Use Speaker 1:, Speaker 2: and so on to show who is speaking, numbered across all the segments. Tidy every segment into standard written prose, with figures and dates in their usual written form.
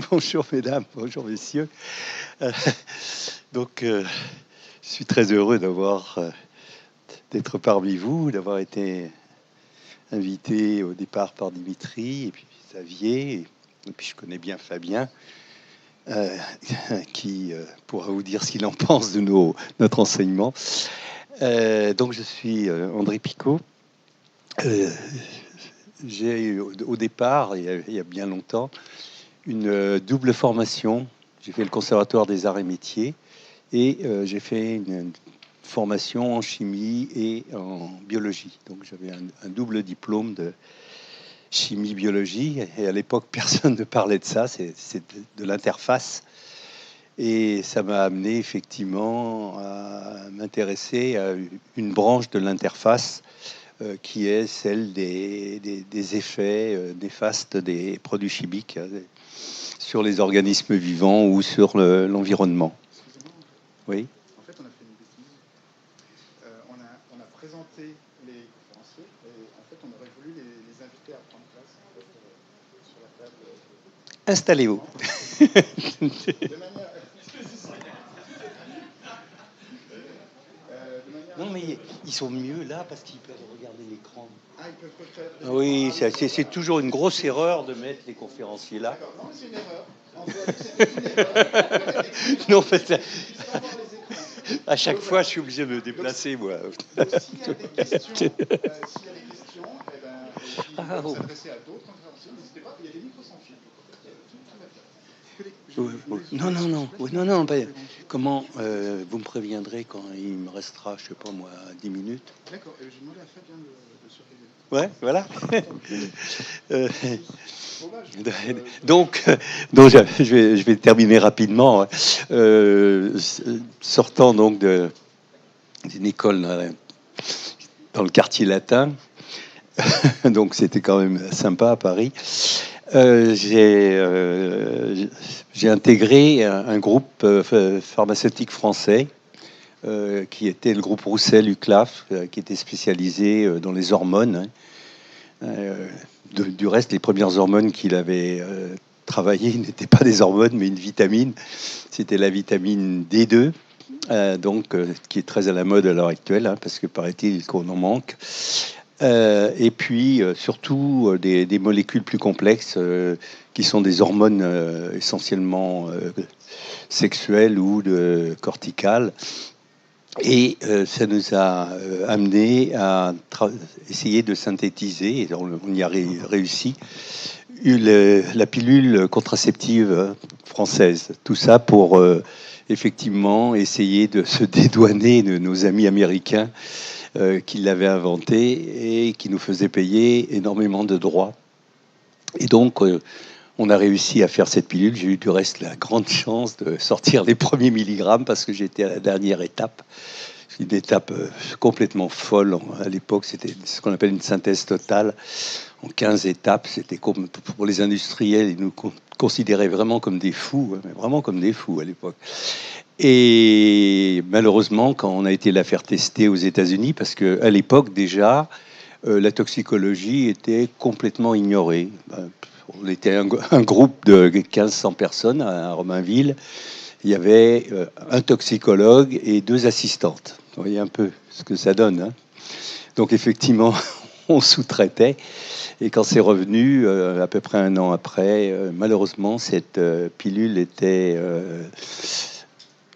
Speaker 1: Bonjour mesdames, bonjour messieurs. Euh, je suis très heureux d'être parmi vous, d'avoir été invité au départ par Dimitri et puis Xavier, et puis je connais bien Fabien, euh, qui pourra vous dire ce qu'il en pense de notre enseignement. Donc je suis André Picot. J'ai eu au départ, il y a bien longtemps, une double formation. J'ai fait le Conservatoire des Arts et Métiers et j'ai fait une formation en chimie et en biologie. Donc j'avais un double diplôme de chimie-biologie et à l'époque personne ne parlait de ça, c'est de l'interface. Et ça m'a amené effectivement à m'intéresser à une branche de l'interface qui est celle des effets néfastes des produits chimiques sur les organismes vivants ou sur l'environnement. Oui.
Speaker 2: En fait, on a fait une bêtise. On a présenté les conférenciers et en fait, on aurait voulu les inviter à prendre place en fait, sur la table.
Speaker 1: Installez-vous.
Speaker 2: De manière.
Speaker 1: Non, mais ils sont mieux là parce qu'ils peuvent regarder l'écran.
Speaker 2: Ah, ils peuvent faire.
Speaker 1: Oui, c'est toujours une grosse erreur de mettre les conférenciers là.
Speaker 2: D'accord, non, mais c'est une erreur. En fait, c'est une erreur.
Speaker 1: Non, en fait, à chaque fois, je suis obligé de me déplacer, moi.
Speaker 2: Donc, s'il y a des questions, eh ben, s'adresser à d'autres conférenciers, n'hésitez pas. Il y a des micros sans fil.
Speaker 1: Non, non, non. Oui, non, non. Comment vous me préviendrez quand il me restera, je sais pas moi, 10 minutes.
Speaker 2: D'accord. J'ai demandé à Fabien de surveiller.
Speaker 1: Ouais, voilà.
Speaker 2: Donc,
Speaker 1: je vais terminer rapidement. Sortant donc d'une école dans le quartier latin, donc c'était quand même sympa à Paris. J'ai intégré un groupe pharmaceutique français qui était le groupe Roussel-UCLAF, qui était spécialisé dans les hormones. Du reste, les premières hormones qu'il avait travaillées n'étaient pas des hormones, mais une vitamine. C'était la vitamine D2, qui est très à la mode à l'heure actuelle, parce que paraît-il qu'on en manque. Et puis surtout des molécules plus complexes qui sont des hormones essentiellement sexuelles ou corticales. Et ça nous a amené à essayer de synthétiser, et on y a réussi, la pilule contraceptive française. Tout ça pour effectivement essayer de se dédouaner de nos amis américains qui l'avaient inventé et qui nous faisaient payer énormément de droits. Et donc, on a réussi à faire cette pilule. J'ai eu du reste la grande chance de sortir les premiers milligrammes parce que j'étais à la dernière étape. Une étape complètement folle. À l'époque, c'était ce qu'on appelle une synthèse totale en 15 étapes. C'était comme pour les industriels, ils nous considéraient vraiment comme des fous, vraiment comme des fous à l'époque. Et malheureusement, quand on a été la faire tester aux États-Unis, parce qu'à l'époque déjà, la toxicologie était complètement ignorée. On était un groupe de 1500 personnes à Romainville. Il y avait un toxicologue et 2 assistantes. Vous voyez un peu ce que ça donne. Hein. Donc effectivement, on sous-traitait. Et quand c'est revenu, à peu près 1 an après, malheureusement, cette pilule était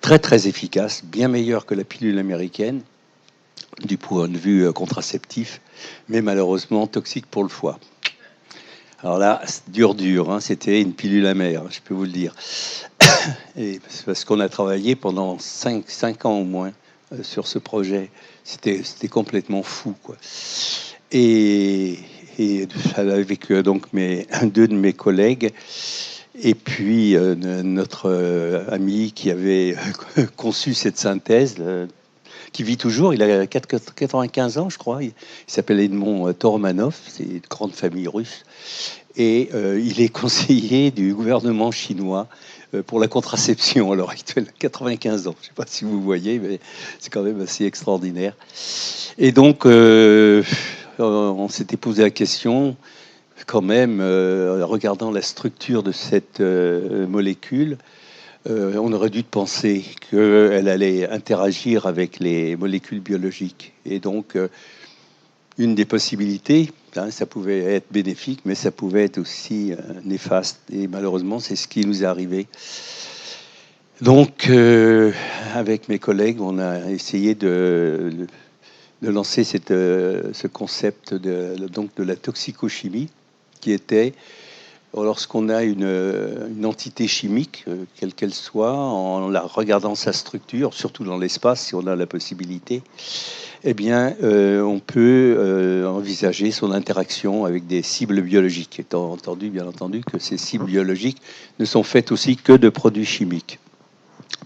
Speaker 1: très très efficace, bien meilleure que la pilule américaine, du point de vue contraceptif, mais malheureusement toxique pour le foie. Alors là, dur, hein, c'était une pilule amère, je peux vous le dire. Et parce qu'on a travaillé pendant 5 ans au moins sur ce projet. C'était complètement fou, quoi. Et avec donc 2 de mes collègues, et puis notre ami qui avait conçu cette synthèse, qui vit toujours, il a 95 ans, je crois. Il s'appelle Edmond Toromanov, c'est une grande famille russe. Et il est conseiller du gouvernement chinois pour la contraception à l'heure actuelle, 95 ans. Je ne sais pas si vous voyez, mais c'est quand même assez extraordinaire. Et donc, on s'était posé la question, quand même, regardant la structure de cette molécule, on aurait dû penser qu'elle allait interagir avec les molécules biologiques. Et donc, une des possibilités, hein, ça pouvait être bénéfique, mais ça pouvait être aussi néfaste. Et malheureusement, c'est ce qui nous est arrivé. Donc, avec mes collègues, on a essayé de lancer ce concept donc de la toxicochimie, qui était, lorsqu'on a une entité chimique, quelle qu'elle soit, en la regardant sa structure, surtout dans l'espace, si on a la possibilité, eh bien, on peut envisager son interaction avec des cibles biologiques, étant entendu, bien entendu, que ces cibles biologiques ne sont faites aussi que de produits chimiques.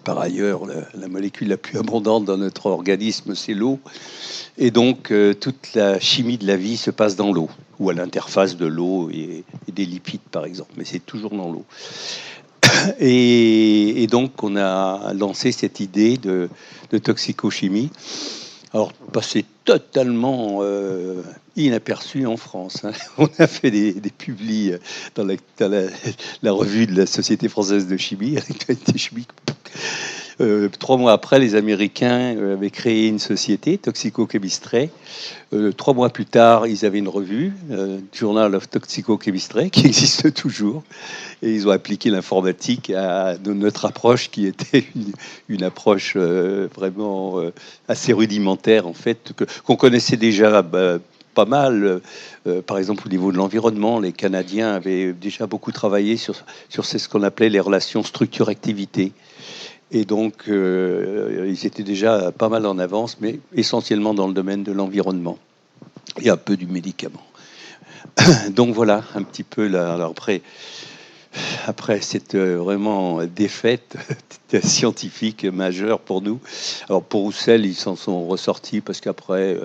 Speaker 1: Par ailleurs, la molécule la plus abondante dans notre organisme, c'est l'eau. Et donc, toute la chimie de la vie se passe dans l'eau, ou à l'interface de l'eau et des lipides, par exemple. Mais c'est toujours dans l'eau. Et donc, on a lancé cette idée de toxicochimie. Alors, passé totalement inaperçu en France. Hein. On a fait des publis dans la revue de la Société française de chimie, l'actualité chimique. 3 mois après, les Américains avaient créé une société, Toxico-Chemistry. 3 mois plus tard, ils avaient une revue, Journal of Toxico-Chemistry, qui existe toujours. Et ils ont appliqué l'informatique à notre approche, qui était une approche vraiment assez rudimentaire, en fait, qu'on connaissait déjà pas mal. Par exemple, au niveau de l'environnement, les Canadiens avaient déjà beaucoup travaillé sur ce qu'on appelait les relations structure-activité. Et donc, ils étaient déjà pas mal en avance, mais essentiellement dans le domaine de l'environnement et un peu du médicament. Donc voilà, un petit peu là. Alors après cette vraiment défaite scientifique majeure pour nous. Alors pour Roussel, ils s'en sont ressortis parce qu'après,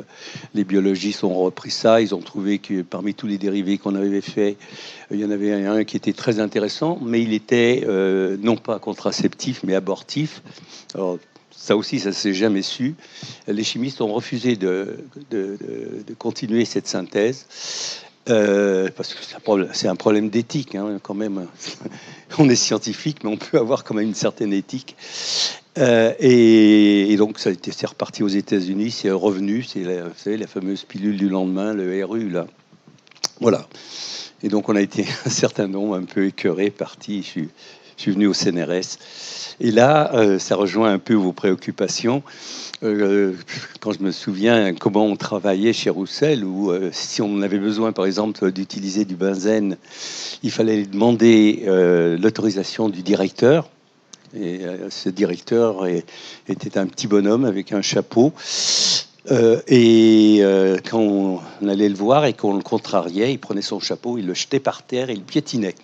Speaker 1: les biologistes ont repris ça. Ils ont trouvé que parmi tous les dérivés qu'on avait faits, il y en avait un qui était très intéressant, mais il était non pas contraceptif, mais abortif. Alors, ça aussi, ça s'est jamais su. Les chimistes ont refusé de continuer cette synthèse. Parce que c'est un problème d'éthique, hein, quand même. On est scientifique, mais on peut avoir quand même une certaine éthique. Et donc, c'est reparti aux États-Unis, c'est revenu, c'est vous savez, la fameuse pilule du lendemain, le RU, là. Voilà. Et donc, on a été un certain nombre, un peu écœurés, partis. Je suis venu au CNRS. Et là, ça rejoint un peu vos préoccupations. Quand je me souviens comment on travaillait chez Roussel, où si on avait besoin, par exemple, d'utiliser du benzène, il fallait demander l'autorisation du directeur. Et ce directeur était un petit bonhomme avec un chapeau. Quand on allait le voir et qu'on le contrariait, il prenait son chapeau, il le jetait par terre et il piétinait.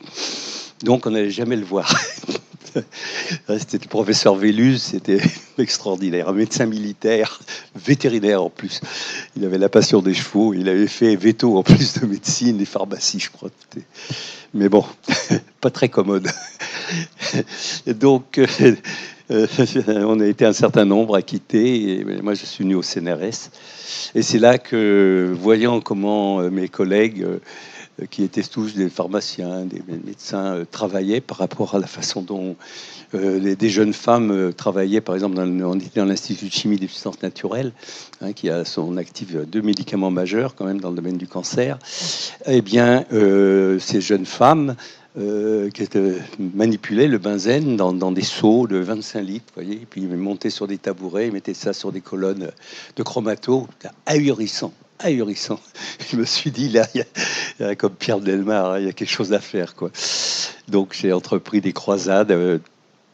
Speaker 1: Donc on n'allait jamais le voir. C'était le professeur Véluz, c'était extraordinaire, un médecin militaire, vétérinaire en plus. Il avait la passion des chevaux, il avait fait veto en plus de médecine et pharmacie, je crois. Mais bon, pas très commode. Donc, on a été un certain nombre à quitter, et moi je suis venu au CNRS. Et c'est là que, voyant comment mes collègues qui étaient tous des pharmaciens, des médecins, travaillaient par rapport à la façon dont des jeunes femmes travaillaient, par exemple, on était dans l'Institut de chimie des substances naturelles, hein, qui a son actif 2 médicaments majeurs quand même dans le domaine du cancer. Eh bien, ces jeunes femmes qui manipulaient le benzène dans des seaux de 25 litres, vous voyez, et puis ils montaient sur des tabourets, ils mettaient ça sur des colonnes de chromato, ahurissant. Je me suis dit, là, il y a comme Pierre Delmar, hein, il y a quelque chose à faire, quoi. Donc j'ai entrepris des croisades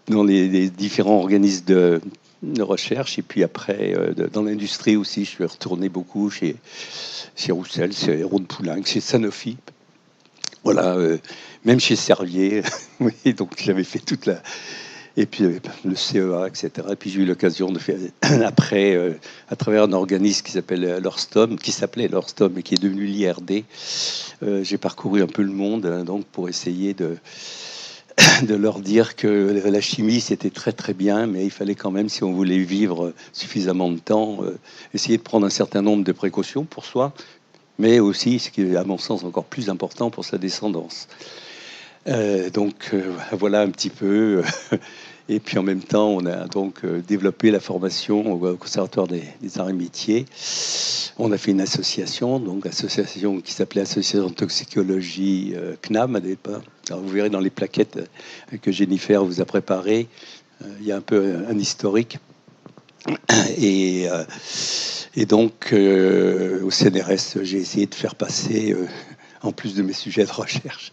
Speaker 1: dans les différents organismes de recherche, et puis après, dans l'industrie aussi, je suis retourné beaucoup chez Roussel, chez Rhône-Poulenc, chez Sanofi. Voilà, même chez Servier. Oui, donc j'avais fait toute la... Et puis le CEA, etc. Et puis j'ai eu l'occasion de faire, après, à travers un organisme qui s'appelait l'Orstom, et qui est devenu l'IRD, j'ai parcouru un peu le monde, hein, donc pour essayer de leur dire que la chimie, c'était très très bien, mais il fallait quand même, si on voulait vivre suffisamment de temps, essayer de prendre un certain nombre de précautions pour soi, mais aussi, ce qui est à mon sens encore plus important, pour sa descendance. Voilà un petit peu. Et puis en même temps, on a donc développé la formation au Conservatoire des Arts et Métiers. On a fait une association, donc association qui s'appelait Association de Toxicologie CNAM à l'époque. Alors vous verrez dans les plaquettes que Jennifer vous a préparées, il y a un peu un historique. Et, donc au CNRS, j'ai essayé de faire passer, en plus de mes sujets de recherche,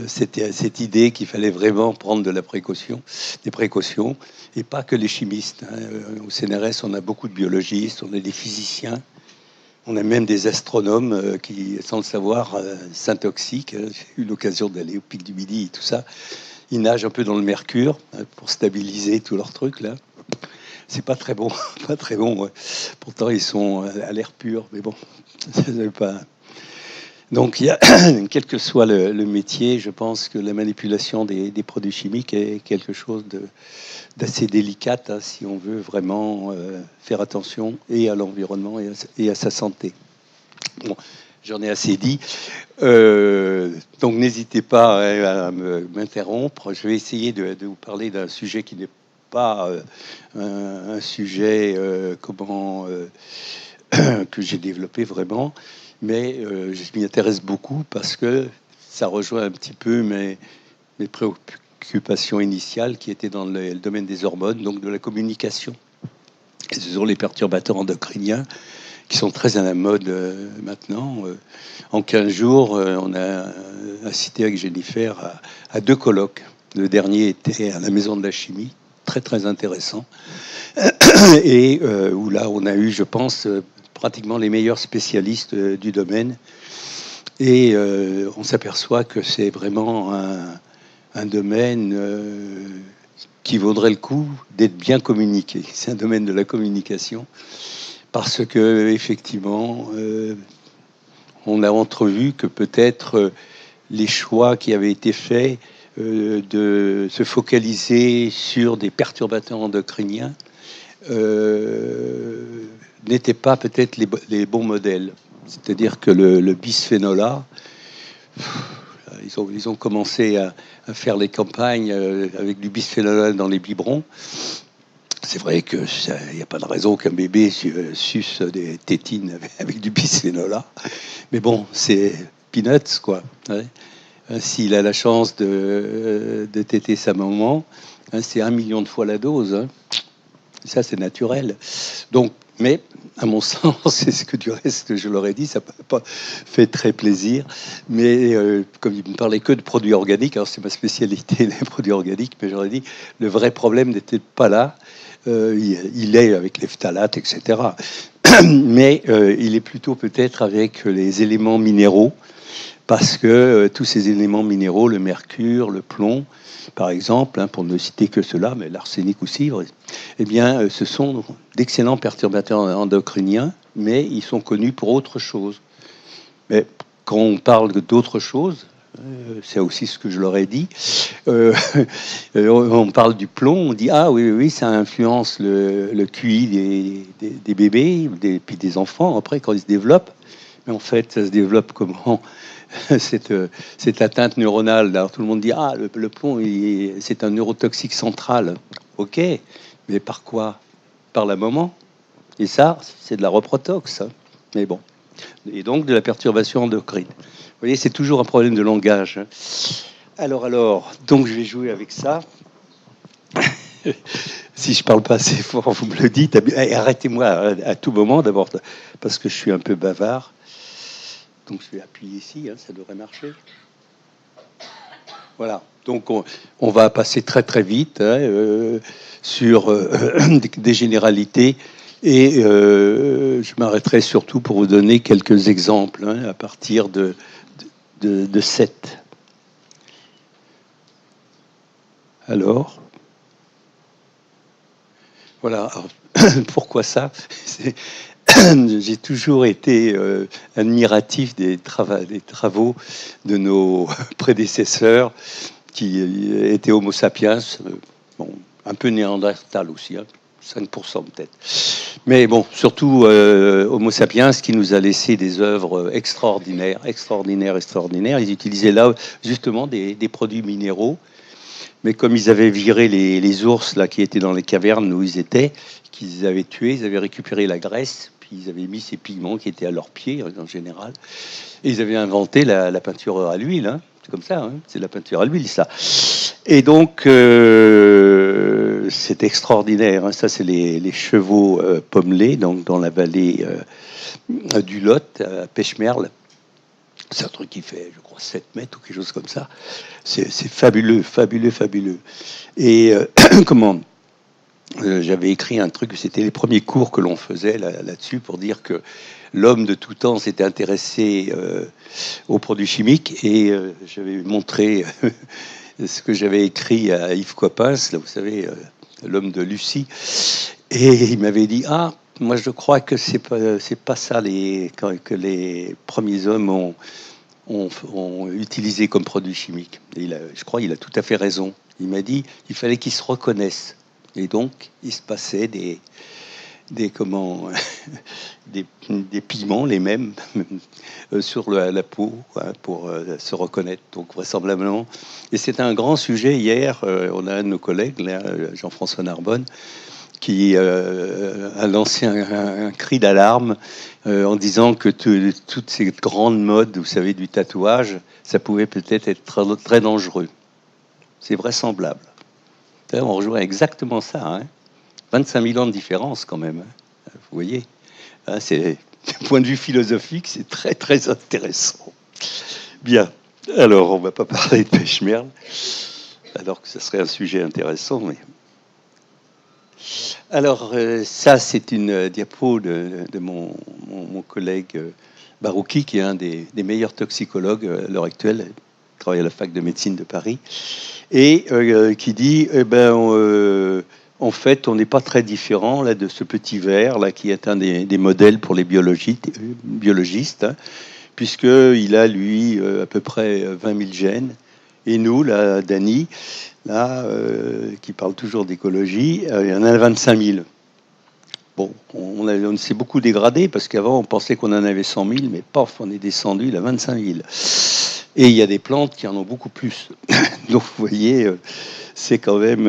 Speaker 1: c'était cette idée qu'il fallait vraiment prendre des précautions, et pas que les chimistes. Au CNRS, on a beaucoup de biologistes, on a des physiciens, on a même des astronomes qui, sans le savoir, s'intoxiquent. J'ai eu l'occasion d'aller au Pic du Midi et tout ça. Ils nagent un peu dans le mercure pour stabiliser tous leurs trucs là. C'est pas très bon, pas très bon. Ouais. Pourtant, ils sont à l'air pur, mais bon, ça veut pas. Donc, quel que soit le métier, je pense que la manipulation des produits chimiques est quelque chose d'assez délicat si on veut vraiment faire attention et à l'environnement et à sa santé. Bon, j'en ai assez dit. Donc, n'hésitez pas à m'interrompre. Je vais essayer de vous parler d'un sujet qui n'est pas un sujet que j'ai développé vraiment. Mais je m'y intéresse beaucoup parce que ça rejoint un petit peu mes préoccupations initiales qui étaient dans le domaine des hormones, donc de la communication. Et ce sont les perturbateurs endocriniens qui sont très à la mode maintenant. En 15 jours, on a assisté avec Jennifer à 2 colloques. Le dernier était à la Maison de la Chimie, très très intéressant. Et où là, on a eu, je pense, pratiquement les meilleurs spécialistes du domaine. Et on s'aperçoit que c'est vraiment un domaine qui vaudrait le coup d'être bien communiqué. C'est un domaine de la communication parce que effectivement, on a entrevu que peut-être les choix qui avaient été faits de se focaliser sur des perturbateurs endocriniens n'étaient pas peut-être les bons modèles. C'est-à-dire que le bisphénol A, ils ont commencé à faire les campagnes avec du bisphénol A dans les biberons. C'est vrai qu'il n'y a pas de raison qu'un bébé suce des tétines avec du bisphénol A. Mais bon, c'est peanuts, quoi. Ouais. S'il a la chance de téter sa maman, c'est 1 million de fois la dose. Hein. Ça, c'est naturel. Donc, mais, à mon sens, c'est ce que du reste, je leur ai dit, ça n'a pas fait très plaisir. Mais comme il ne me parlait que de produits organiques, alors c'est ma spécialité, les produits organiques, mais j'aurais dit, le vrai problème n'était pas là. Il est avec les phtalates, etc. Mais il est plutôt peut-être avec les éléments minéraux, parce que tous ces éléments minéraux, le mercure, le plomb, par exemple, pour ne citer que cela, mais l'arsenic aussi, eh bien, ce sont d'excellents perturbateurs endocriniens, mais ils sont connus pour autre chose. Mais quand on parle d'autre chose, c'est aussi ce que je leur ai dit, on parle du plomb, on dit « Ah oui, ça influence le QI des bébés, puis des enfants, après, quand ils se développent. » Mais en fait, ça se développe comment cette atteinte neuronale. Alors tout le monde dit ah le plomb c'est un neurotoxique central. Ok, mais par quoi? Par la maman. Et ça c'est de la reprotox. Hein. Mais bon. Et donc de la perturbation endocrine. Vous voyez, c'est toujours un problème de langage. Hein. Alors, donc je vais jouer avec ça. Si je parle pas assez fort, vous me le dites. Arrêtez-moi à tout moment d'abord parce que je suis un peu bavard. Donc je vais appuyer ici, hein, ça devrait marcher. Voilà, donc on va passer très très vite hein, sur des généralités et je m'arrêterai surtout pour vous donner quelques exemples hein, à partir de 7. Alors, voilà, alors, pourquoi ça? J'ai toujours été admiratif des travaux de nos prédécesseurs qui étaient Homo sapiens, bon, un peu néandertal aussi, hein, 5% peut-être. Mais bon, surtout Homo sapiens, qui nous a laissé des œuvres extraordinaires, extraordinaires, extraordinaires. Ils utilisaient là justement des produits minéraux, mais comme ils avaient viré les ours là qui étaient dans les cavernes où ils étaient, qu'ils avaient tués, ils avaient récupéré la graisse, puis ils avaient mis ces pigments qui étaient à leurs pieds en général, et ils avaient inventé la peinture à l'huile. Hein. C'est comme ça, hein. C'est la peinture à l'huile, ça. Et donc, c'est extraordinaire. Hein. Ça, c'est les chevaux pommelés, donc dans la vallée du Lot, à Pêche-Merle. C'est un truc qui fait, je crois, 7 mètres ou quelque chose comme ça. C'est fabuleux, fabuleux, fabuleux. Et comment j'avais écrit un truc, c'était les premiers cours que l'on faisait là-dessus pour dire que l'homme de tout temps s'était intéressé aux produits chimiques, et j'avais montré ce que j'avais écrit à Yves Coppens, là, vous savez, l'homme de Lucie, et il m'avait dit moi je crois que c'est pas ça que les premiers hommes ont utilisé comme produit chimique. Et je crois qu'il a tout à fait raison. Il m'a dit il fallait qu'ils se reconnaissent, et donc il se passait des pigments, les mêmes, sur la peau, hein, pour se reconnaître. Donc vraisemblablement. Et c'était un grand sujet hier. On a un de nos collègues, là, Jean-François Narbonne, qui a lancé un cri d'alarme en disant que toutes ces grandes modes, vous savez, du tatouage, ça pouvait peut-être être très, très dangereux. C'est vraisemblable. On rejoint exactement ça, hein. 25 000 ans de différence quand même. Vous voyez, c'est, du point de vue philosophique, c'est très très intéressant. Bien, alors on ne va pas parler de Pêche-Merle, alors que ce serait un sujet intéressant. Mais... Alors ça, c'est une diapo de mon collègue Barouki, qui est un des meilleurs toxicologues à l'heure actuelle, il travaille à la fac de médecine de Paris, et qui dit, en fait, on n'est pas très différent là, de ce petit ver là, qui est un des modèles pour les biologistes, hein, puisqu'il a, lui, à peu près 20 000 gènes. Et nous, là, Dany, là, qui parle toujours d'écologie, il y en a 25 000. Bon, on s'est beaucoup dégradé, parce qu'avant, on pensait qu'on en avait 100 000, mais paf, on est descendu à 25 000. Et il y a des plantes qui en ont beaucoup plus. Donc, vous voyez... c'est quand même,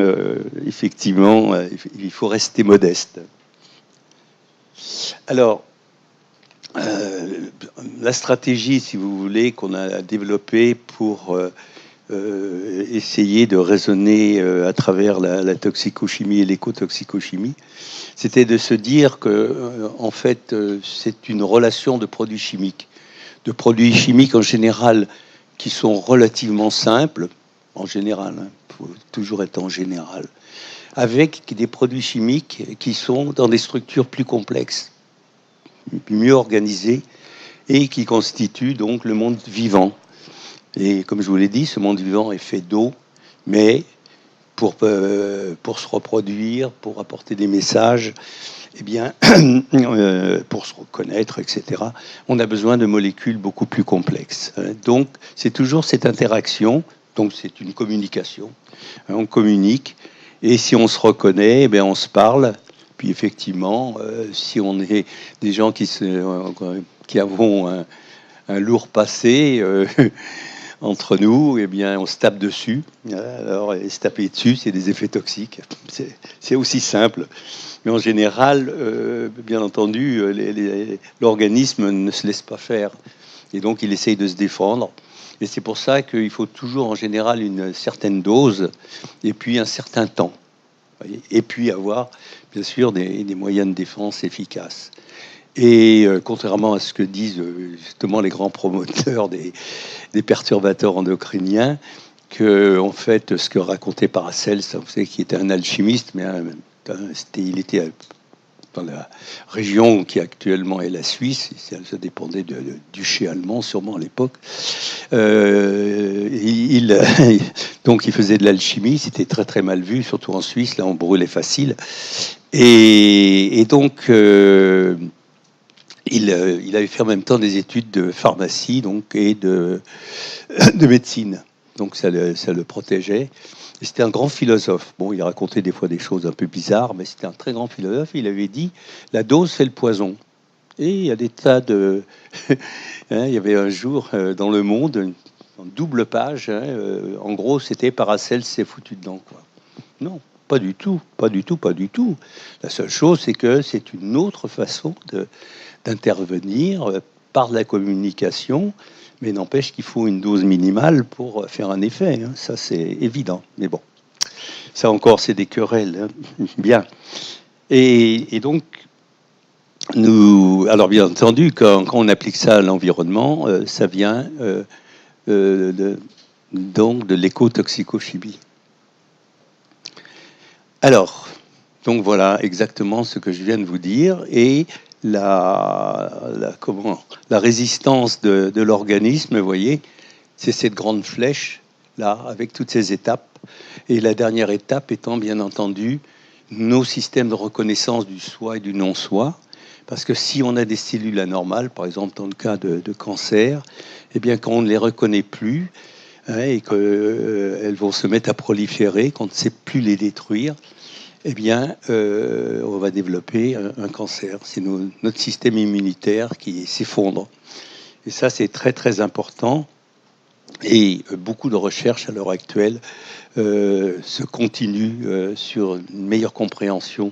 Speaker 1: effectivement, il faut rester modeste. Alors, la stratégie, si vous voulez, qu'on a développée pour essayer de raisonner à travers la toxicochimie et l'écotoxicochimie, c'était de se dire que, en fait, c'est une relation de produits chimiques en général qui sont relativement simples, en général, hein, faut toujours être en général, avec des produits chimiques qui sont dans des structures plus complexes, mieux organisées, et qui constituent donc le monde vivant. Et comme je vous l'ai dit, ce monde vivant est fait d'eau, mais pour se reproduire, pour apporter des messages, eh bien, pour se reconnaître, etc., on a besoin de molécules beaucoup plus complexes. Donc, c'est toujours cette interaction. Donc c'est une communication. On communique, et si on se reconnaît, eh bien on se parle. Puis effectivement, si on est des gens qui avons un lourd passé entre nous, eh bien on se tape dessus. Alors se taper dessus, c'est des effets toxiques. C'est aussi simple. Mais en général, bien entendu, l'organisme ne se laisse pas faire. Et donc il essaye de se défendre. Et c'est pour ça qu'il faut toujours, en général, une certaine dose, et puis un certain temps. Et puis avoir, bien sûr, des moyens de défense efficaces. Et contrairement à ce que disent justement les grands promoteurs des perturbateurs endocriniens, que, en fait, ce que racontait Paracels, vous savez, qui était un alchimiste, mais il était dans la région qui actuellement est la Suisse, ça dépendait du duché allemand sûrement à l'époque. Donc il faisait de l'alchimie, c'était très très mal vu, surtout en Suisse, là on brûlait facile. Et donc il avait fait en même temps des études de pharmacie donc, et de médecine. donc ça le protégeait. Et c'était un grand philosophe. Bon, il racontait des fois des choses un peu bizarres, mais c'était un très grand philosophe. Il avait dit, la dose fait le poison. Et il y a des tas de... hein, il y avait un jour dans Le Monde, une double page, hein, en gros, c'était Paracelse s'est foutu dedans, quoi. Non, pas du tout, pas du tout, pas du tout. La seule chose, c'est que c'est une autre façon d'intervenir par la communication, mais n'empêche qu'il faut une dose minimale pour faire un effet. Hein. Ça, c'est évident. Mais bon, ça encore, c'est des querelles. Hein. Bien. Et donc, alors bien entendu, quand on applique ça à l'environnement, ça vient donc de l'écotoxicochimie. Alors, donc voilà exactement ce que je viens de vous dire. Et la résistance de l'organisme, vous voyez, c'est cette grande flèche, là, avec toutes ces étapes. Et la dernière étape étant, bien entendu, nos systèmes de reconnaissance du soi et du non-soi. Parce que si on a des cellules anormales, par exemple dans le cas de cancer, eh bien, quand on ne les reconnaît plus, hein, et qu'elles vont se mettre à proliférer, qu'on ne sait plus les détruire, eh bien, on va développer un cancer. C'est notre système immunitaire qui s'effondre. Et ça, c'est très, très important. Et beaucoup de recherches à l'heure actuelle se continuent sur une meilleure compréhension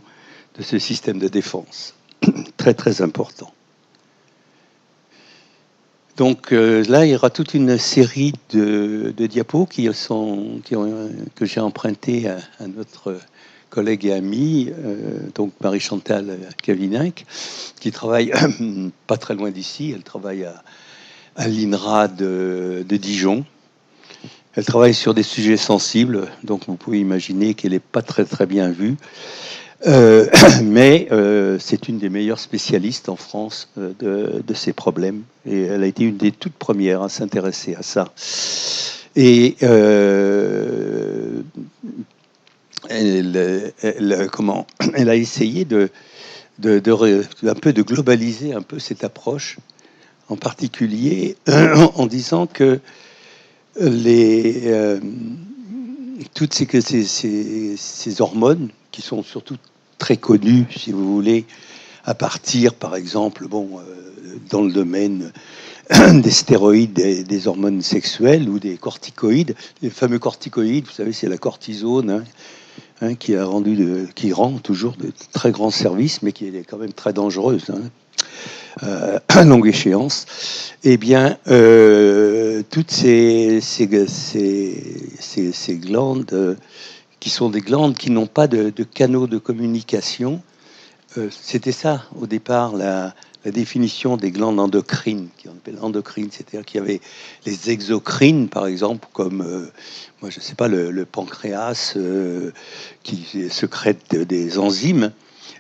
Speaker 1: de ce système de défense. Très, très important. Donc là, il y aura toute une série de diapos que j'ai emprunté à notre collègue et ami, donc Marie-Chantal Cavininck, qui travaille pas très loin d'ici. Elle travaille à l'INRA de Dijon. Elle travaille sur des sujets sensibles, donc vous pouvez imaginer qu'elle n'est pas très, très bien vue. Mais c'est une des meilleures spécialistes en France de ces problèmes. Et elle a été une des toutes premières à s'intéresser à ça. Et elle a essayé un peu de globaliser un peu cette approche, en particulier en disant que toutes ces hormones, qui sont surtout très connues, si vous voulez, à partir, par exemple, dans le domaine des stéroïdes, des hormones sexuelles ou des corticoïdes. Les fameux corticoïdes, vous savez, c'est la cortisone, qui rend toujours de très grands services, mais qui est quand même très dangereuse, à longue échéance. Eh bien, toutes ces glandes, qui sont des glandes qui n'ont pas de canaux de communication, c'était ça, au départ, la définition des glandes endocrines, qu'on appelle endocrines, c'est-à-dire qu'il y avait les exocrines, par exemple, comme, moi je ne sais pas, le pancréas qui sécrète des enzymes,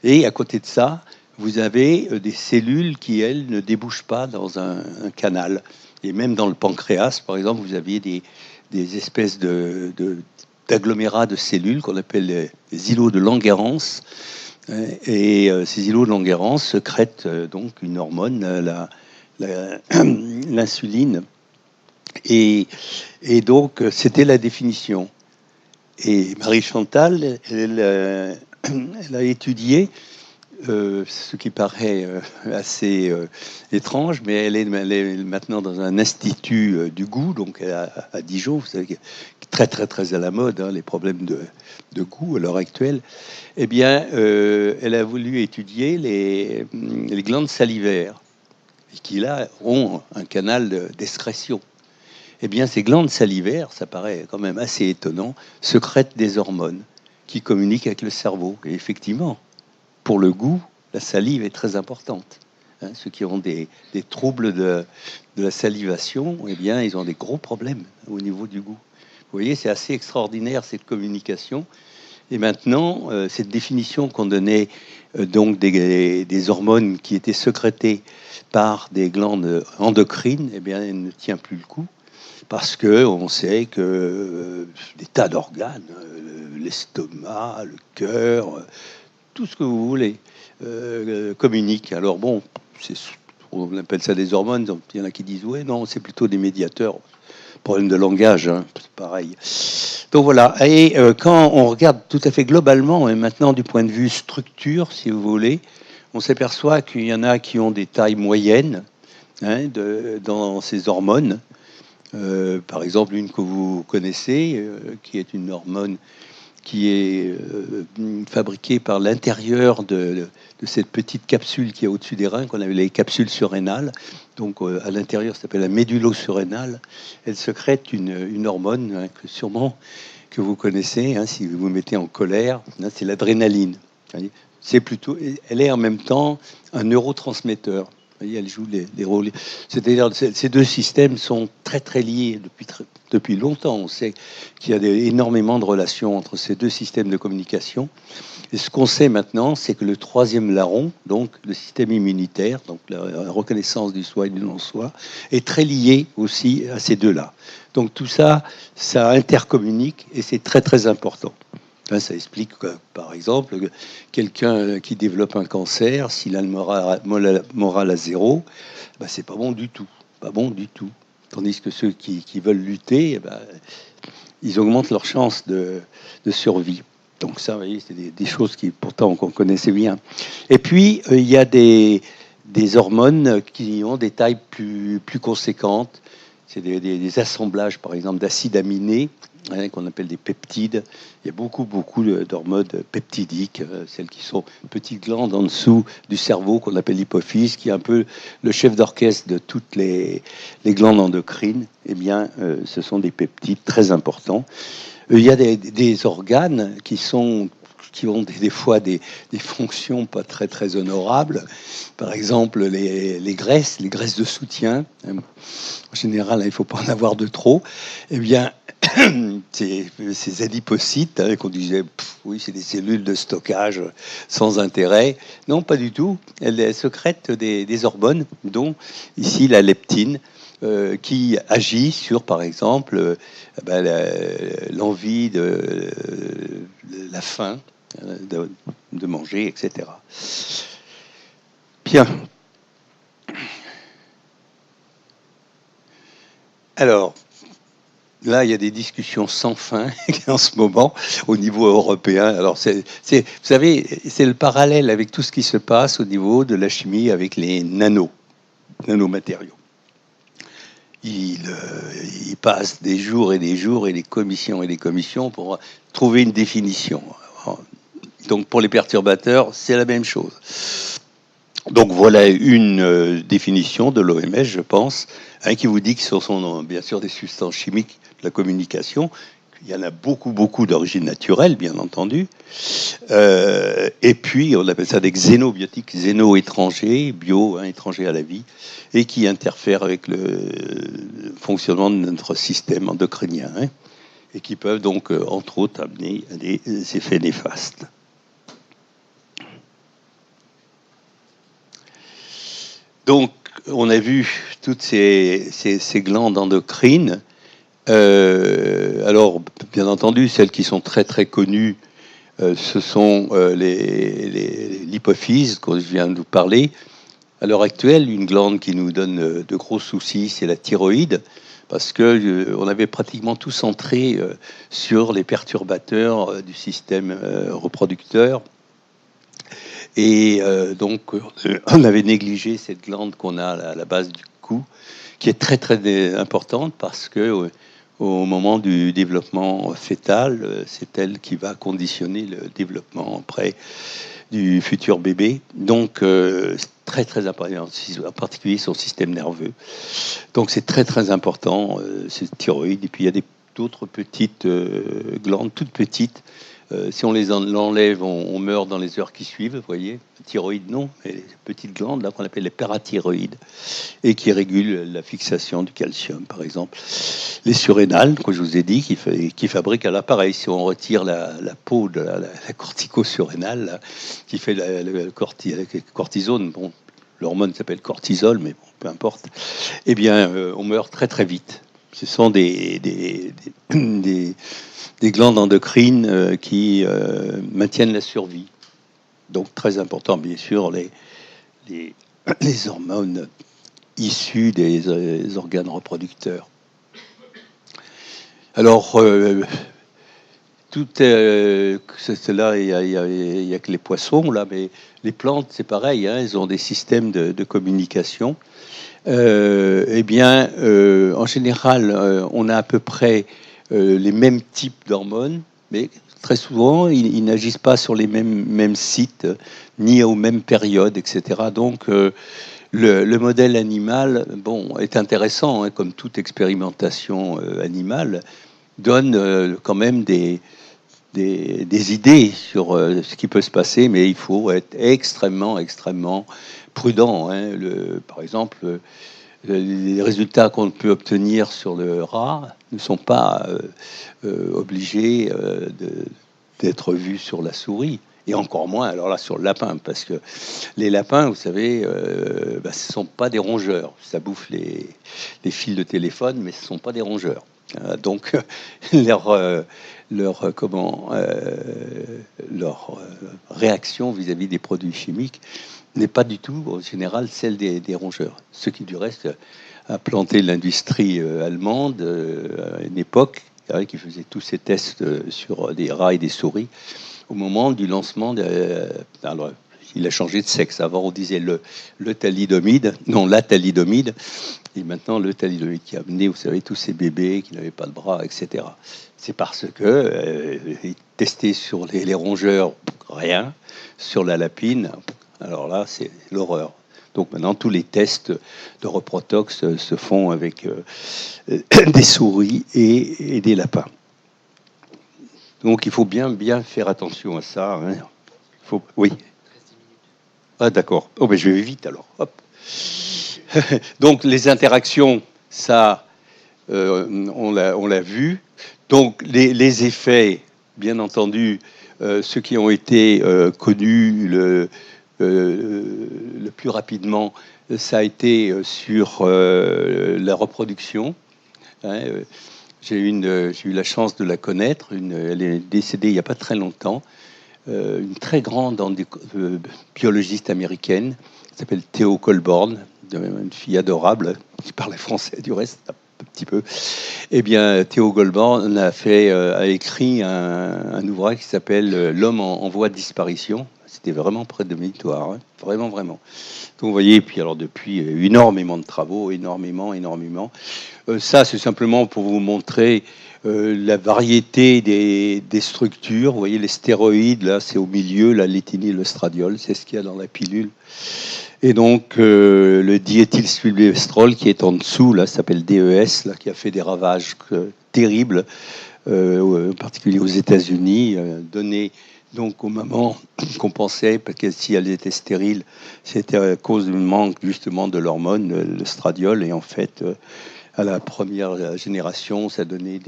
Speaker 1: et à côté de ça, vous avez des cellules qui, elles, ne débouchent pas dans un canal. Et même dans le pancréas, par exemple, vous aviez des espèces d'agglomérats de cellules qu'on appelle les îlots de Langerhans. Et ces îlots de Langerhans sécrètent donc une hormone, l'insuline. Et donc, c'était la définition. Et Marie-Chantal, elle a étudié ce qui paraît assez étrange, mais elle est maintenant dans un institut du goût, donc à Dijon, vous savez, très très très à la mode, les problèmes de goût à l'heure actuelle. Eh bien, elle a voulu étudier les glandes salivaires, qui là ont un canal d'excrétion. Eh bien, ces glandes salivaires, ça paraît quand même assez étonnant, sécrètent des hormones qui communiquent avec le cerveau. Et effectivement, pour le goût, la salive est très importante. Ceux qui ont des troubles de la salivation, eh bien, ils ont des gros problèmes au niveau du goût. Vous voyez, c'est assez extraordinaire, cette communication. Et maintenant, cette définition qu'on donnait donc des hormones qui étaient sécrétées par des glandes endocrines, eh bien, elle ne tient plus le coup. Parce qu'on sait que des tas d'organes, l'estomac, le cœur, tout ce que vous voulez, communiquent. Alors bon, on appelle ça des hormones, donc il y en a qui disent, ouais, non, c'est plutôt des médiateurs. Problème de langage, hein, c'est pareil. Donc voilà, et quand on regarde tout à fait globalement, et maintenant du point de vue structure, si vous voulez, on s'aperçoit qu'il y en a qui ont des tailles moyennes, hein, dans ces hormones. Par exemple, une que vous connaissez, qui est une hormone qui est fabriquée par l'intérieur de cette petite capsule qui est au-dessus des reins, qu'on appelle les capsules surrénales. Donc à l'intérieur, ça s'appelle la médullo-surrénale. Elle sécrète une hormone, hein, sûrement que vous connaissez, hein, si vous vous mettez en colère, hein, c'est l'adrénaline. C'est plutôt, elle est en même temps un neurotransmetteur. Elle joue les rôles. C'est-à-dire ces deux systèmes sont très très liés depuis longtemps. On sait qu'il y a énormément de relations entre ces deux systèmes de communication. Et ce qu'on sait maintenant, c'est que le troisième larron, donc le système immunitaire, donc la reconnaissance du soi et du non-soi, est très lié aussi à ces deux-là. Donc tout ça, ça intercommunique et c'est très très important. Ça explique que, par exemple, quelqu'un qui développe un cancer, s'il a le moral à zéro, ben, c'est pas bon du tout. Pas bon du tout. Tandis que ceux qui veulent lutter, ben, ils augmentent leurs chances de survie. Donc ça, vous voyez, c'est des choses qui, pourtant, qu'on connaissait bien. Et puis, il y a des hormones qui ont des tailles plus conséquentes. C'est des assemblages, par exemple, d'acides aminés, hein, qu'on appelle des peptides. Il y a beaucoup d'hormones peptidiques, celles qui sont petites glandes en dessous du cerveau, qu'on appelle l'hypophyse, qui est un peu le chef d'orchestre de toutes les glandes endocrines. Eh bien, ce sont des peptides très importants. Il y a des organes qui ont des fois des fonctions pas très très honorables. Par exemple, les graisses de soutien. En général, il ne faut pas en avoir de trop. Eh bien, ces adipocytes, hein, qu'on disait, oui, c'est des cellules de stockage sans intérêt. Non, pas du tout. Elles sécrètent des hormones, dont ici la leptine, qui agit sur, par exemple, l'envie, la faim, de manger, etc. Bien. Alors, là, il y a des discussions sans fin en ce moment au niveau européen. Alors, vous savez, c'est le parallèle avec tout ce qui se passe au niveau de la chimie avec les nanomatériaux. Il passe des jours et des jours et des commissions pour trouver une définition. Donc, pour les perturbateurs, c'est la même chose. Donc voilà une définition de l'OMS, je pense, hein, qui vous dit que ce sont bien sûr des substances chimiques de la communication. Il y en a beaucoup d'origine naturelle, bien entendu. Et puis, on appelle ça des xénobiotiques, xéno-étrangers, bio, hein, étrangers à la vie, et qui interfèrent avec le fonctionnement de notre système endocrinien, hein, et qui peuvent donc, entre autres, amener à des effets néfastes. Donc, on a vu toutes ces glandes endocrines. Alors, bien entendu, celles qui sont très très connues, ce sont l'hypophyse, dont je viens de vous parler. À l'heure actuelle, une glande qui nous donne de gros soucis, c'est la thyroïde, parce que on avait pratiquement tout centré sur les perturbateurs du système reproducteur. Et donc, on avait négligé cette glande qu'on a à la base du cou, qui est très très importante parce que au moment du développement fœtal, c'est elle qui va conditionner le développement après du futur bébé. Donc, c'est très très important, en particulier son système nerveux. Donc, c'est très très important, cette thyroïde. Et puis, il y a d'autres petites glandes, toutes petites. Si on les enlève, on meurt dans les heures qui suivent, vous voyez. Thyroïde, non, mais les petites glandes, là, qu'on appelle les parathyroïdes, et qui régulent la fixation du calcium, par exemple. Les surrénales, que je vous ai dit, qui fabriquent à l'appareil. Si on retire la peau de la cortico-surrénale, là, qui fait la cortisone, bon, l'hormone s'appelle cortisol, mais bon, peu importe, eh bien, on meurt très très vite. Ce sont des glandes endocrines qui maintiennent la survie. Donc très important, bien sûr, les hormones issues des organes reproducteurs. Alors, tout c'est là, il y a que les poissons, là, mais les plantes, c'est pareil, hein, elles ont des systèmes de communication. Eh bien, en général, on a à peu près les mêmes types d'hormones, mais très souvent, ils n'agissent pas sur les mêmes sites, ni aux mêmes périodes, etc. Donc, le modèle animal, bon, est intéressant, hein, comme toute expérimentation animale, donne quand même des idées sur ce qui peut se passer, mais il faut être extrêmement prudent, hein. Par exemple, les résultats qu'on peut obtenir sur le rat ne sont pas obligés d'être vus sur la souris. Et encore moins, alors là, sur le lapin, parce que les lapins, vous savez, ce ne sont pas des rongeurs. Ça bouffe les fils de téléphone, mais ce ne sont pas des rongeurs. Donc, leur réaction vis-à- -vis des produits chimiques n'est pas du tout, en général, celle des rongeurs. Ce qui, du reste, a planté l'industrie allemande à une époque, qui faisait tous ces tests sur des rats et des souris, au moment du lancement alors, il a changé de sexe. Avant, on disait le thalidomide, non, la thalidomide, et maintenant le thalidomide qui a amené, vous savez, tous ces bébés qui n'avaient pas de bras, etc. C'est parce que testé sur les rongeurs, rien, sur la lapine, alors là, c'est l'horreur. Donc maintenant, tous les tests de reprotox se font avec des souris et des lapins. Donc il faut bien faire attention à ça, hein. Oui. Ah d'accord. Oh ben je vais vite alors. Hop. Donc les interactions, ça, on l'a vu. Donc les effets, bien entendu, ceux qui ont été connus le plus rapidement, ça a été sur la reproduction, hein. J'ai eu la chance de la connaître. Elle est décédée il n'y a pas très longtemps. Une très grande biologiste américaine qui s'appelle Theo Colborn, une fille adorable qui parlait français du reste un petit peu. Eh bien, Theo Colborn a écrit un ouvrage qui s'appelle L'homme en voie de disparition. C'était vraiment prédémonitoire, hein, vraiment. Donc vous voyez, puis alors depuis, énormément de travaux, énormément. Ça, c'est simplement pour vous montrer la variété des structures. Vous voyez, les stéroïdes, là, c'est au milieu, la léthynie, le stradiol, c'est ce qu'il y a dans la pilule. Et donc, le diéthylstilbestrol qui est en dessous, là, s'appelle DES, là, qui a fait des ravages terribles, en particulier aux États-Unis, donné donc aux mamans qu'on pensait, parce que si elles étaient stériles, c'était à cause du manque justement de l'hormone, le stradiol, et en fait, à la première génération, ça donnait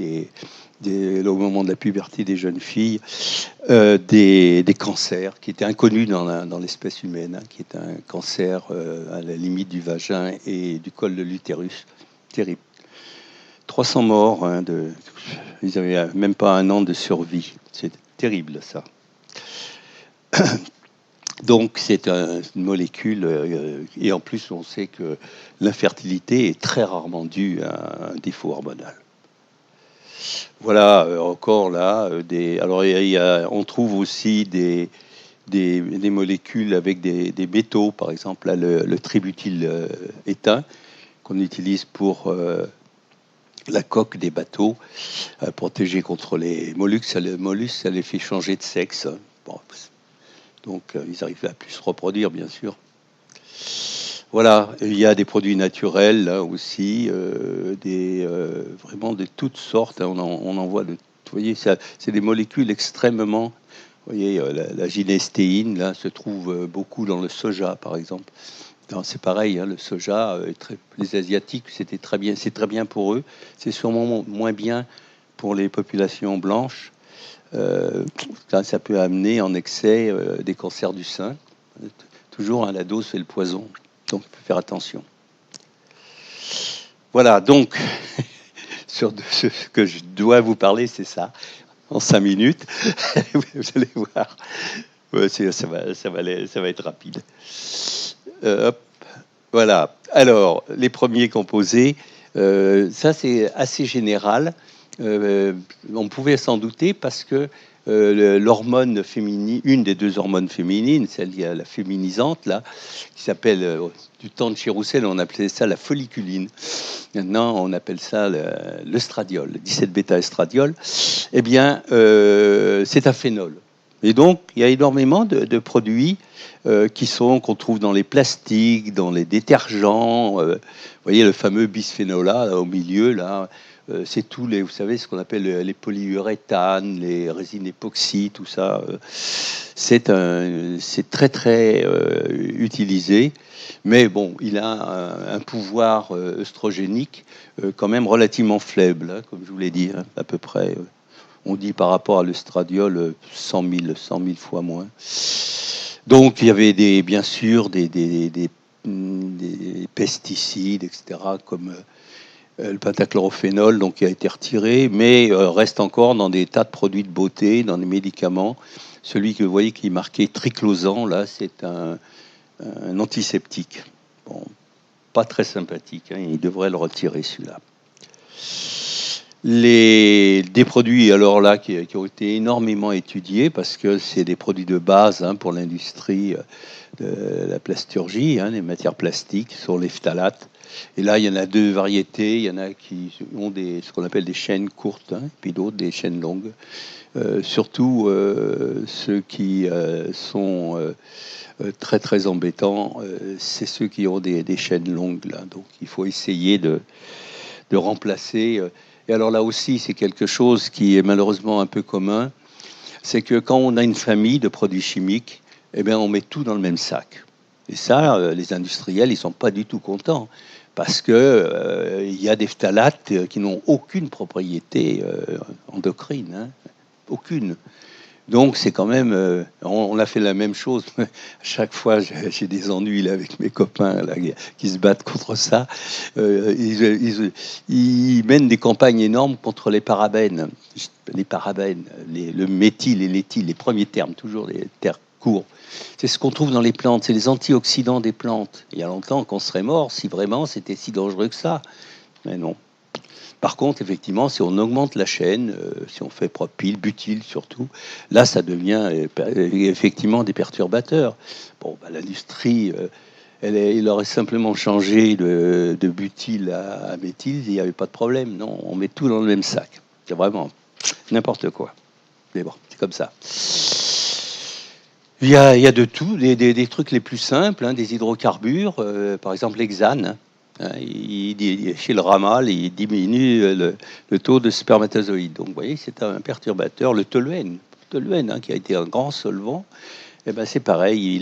Speaker 1: au moment de la puberté des jeunes filles, des cancers qui étaient inconnus dans l'espèce humaine, hein, qui est un cancer à la limite du vagin et du col de l'utérus. Terrible. 300 morts, hein, ils n'avaient même pas un an de survie. C'est terrible, ça. Donc c'est une molécule, et en plus on sait que l'infertilité est très rarement due à un défaut hormonal. Voilà, encore là, alors on trouve aussi des molécules avec des métaux, par exemple là, le tributyl éteint, qu'on utilise pour la coque des bateaux, protégée contre les mollusques. Les mollusques, ça les fait changer de sexe. Bon, donc, ils arrivent à plus se reproduire, bien sûr. Voilà, il y a des produits naturels, là aussi, vraiment de toutes sortes. Hein, on en voit, vous voyez, c'est des molécules extrêmement... Vous voyez, la gynestéine, là, se trouve beaucoup dans le soja, par exemple. C'est pareil, hein, le soja, les Asiatiques, c'est très bien pour eux. C'est sûrement moins bien pour les populations blanches. Ça peut amener en excès des cancers du sein. Toujours, hein, la dose fait le poison, donc il faut faire attention. Voilà, donc, sur ce que je dois vous parler, c'est ça, en 5 minutes. Vous allez voir, ça va être rapide. Hop. Voilà, alors, les premiers composés, ça c'est assez général. on pouvait s'en douter parce que l'hormone féminine, une des deux hormones féminines, celle la féminisante là, qui s'appelle du temps de chez Roussel, on appelait ça la folliculine. Maintenant, on appelle ça l'œstradiol, le 17-bêta-estradiol. Eh bien, c'est un phénol. Et donc, il y a énormément de produits qu'on trouve dans les plastiques, dans les détergents. Vous voyez le fameux bisphénol A là, au milieu, là. C'est tous les, vous savez, ce qu'on appelle les polyuréthanes, les résines époxy, tout ça. C'est très, très utilisé. Mais bon, il a un pouvoir œstrogénique quand même relativement faible, hein, comme je vous l'ai dit, hein, à peu près. On dit par rapport à l'œstradiol 100 000 fois moins. Donc il y avait bien sûr des pesticides, etc., comme le pentachlorophénol, donc, qui a été retiré, mais reste encore dans des tas de produits de beauté, dans des médicaments. Celui que vous voyez qui est marqué triclosan, là, c'est un antiseptique. Bon, pas très sympathique, hein, il devrait le retirer, celui-là. Des produits alors là qui ont été énormément étudiés parce que c'est des produits de base, hein, pour l'industrie de la plasturgie, hein, les matières plastiques, sont les phtalates. Et là, il y en a deux variétés. Il y en a qui ont ce qu'on appelle des chaînes courtes, hein, puis d'autres des chaînes longues. Surtout ceux qui sont très très embêtants, c'est ceux qui ont des chaînes longues là. Donc il faut essayer de remplacer. Et alors là aussi, c'est quelque chose qui est malheureusement un peu commun, c'est que quand on a une famille de produits chimiques, eh bien, on met tout dans le même sac. Et ça, les industriels, ils sont pas du tout contents parce que il y a des phtalates qui n'ont aucune propriété endocrine, hein, aucune. Donc c'est quand même, on a fait la même chose. À chaque fois, j'ai des ennuis là, avec mes copains là, qui se battent contre ça. Ils mènent des campagnes énormes contre les parabènes. Les parabènes, le méthyle et l'éthyle, les premiers termes, toujours les termes courts. C'est ce qu'on trouve dans les plantes, c'est les antioxydants des plantes. Il y a longtemps qu'on serait mort si vraiment c'était si dangereux que ça. Mais non. Par contre, effectivement, si on augmente la chaîne, si on fait propyl, butyl surtout, là, ça devient effectivement des perturbateurs. Bon, bah, l'industrie, il aurait simplement changé de butyl à méthyle, il n'y avait pas de problème. Non, on met tout dans le même sac. C'est vraiment n'importe quoi. Mais bon, c'est comme ça. Il y a de tout, des trucs les plus simples, hein, des hydrocarbures, par exemple l'hexane. Hein, chez le ramal, il diminue le taux de spermatozoïdes. Donc, vous voyez, c'est un perturbateur. Le toluène, hein, qui a été un grand solvant, eh ben, c'est pareil,